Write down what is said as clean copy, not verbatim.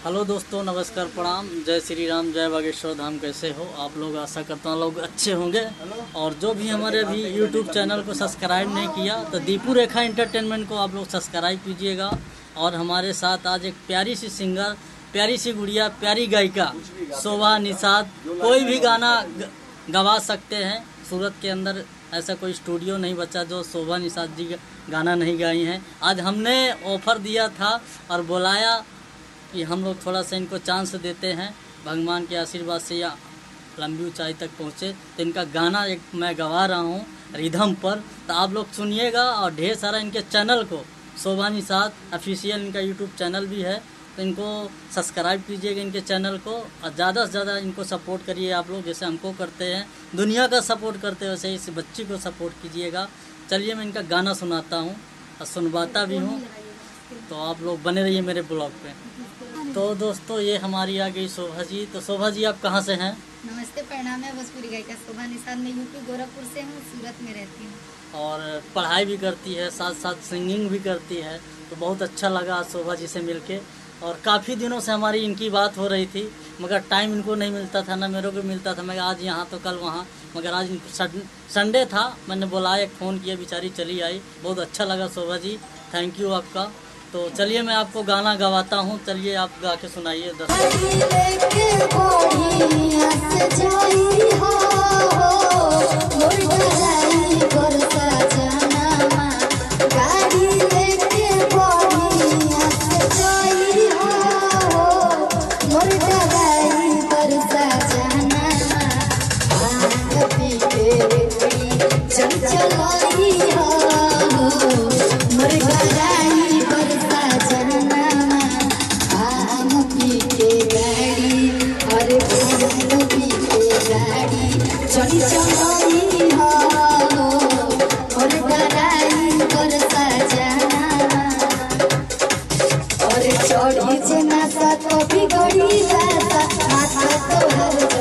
Hello दोस्तों, नमस्कार, प्रणाम, जय श्री राम, जय बागेश्वर धाम। कैसे हो आप लोग? आशा करता हूँ लोग अच्छे होंगे। और जो भी हमारे अभी यूट्यूब चैनल को सब्सक्राइब नहीं किया तो दीपू रेखा एंटरटेनमेंट को आप लोग सब्सक्राइब कीजिएगा। और हमारे साथ आज एक प्यारी सी सिंगर, प्यारी सी गुड़िया, प्यारी गायिका शोभा निषाद कोई भी गाना गवा सकते हैं। सूरत के अंदर ऐसा कोई स्टूडियो नहीं बचा जो शोभा निषाद जी गाना नहीं गाई हैं। आज हमने ऑफ़र दिया था और बुलाया कि हम लोग थोड़ा सा इनको चांस देते हैं, भगवान के आशीर्वाद से या लंबी ऊंचाई तक पहुँचे। तो इनका गाना एक मैं गवा रहा हूँ रिदम पर, तो आप लोग सुनिएगा। और ढेर सारा इनके चैनल को, शोभा निषाद ऑफिशियल इनका यूट्यूब चैनल भी है, तो इनको सब्सक्राइब कीजिएगा इनके चैनल को। और ज़्यादा से ज़्यादा इनको सपोर्ट करिए आप लोग, जैसे हमको करते हैं, दुनिया का सपोर्ट करते हैं वैसे इस बच्ची को सपोर्ट कीजिएगा। चलिए मैं इनका गाना सुनाता हूँ और सुनवाता भी हूँ, तो आप लोग बने रहिए मेरे ब्लॉग पे। तो दोस्तों, ये हमारी आ गई शोभा जी। तो शोभा जी, आप कहाँ से हैं? नमस्ते, प्रणाम। है भोजपुरी गायिका शोभा निषाद। मैं यूपी गोरखपुर से हूँ, सूरत में रहती हूँ। और पढ़ाई भी करती है, साथ साथ सिंगिंग भी करती है। तो बहुत अच्छा लगा आज शोभा जी से मिलके। और काफ़ी दिनों से हमारी इनकी बात हो रही थी, मगर टाइम इनको नहीं मिलता था, ना मेरे को मिलता था। मैं आज यहाँ तो कल वहाँ, मगर आज संडे था, मैंने बुलाया, एक फ़ोन किया, बेचारी चली आई। बहुत अच्छा लगा शोभा जी, थैंक यू आपका। तो चलिए मैं आपको गाना गवाता हूँ, चलिए आप गा के सुनाइए। चढ़ी जना सा तो बिगड़ी जाता, माथा तो हर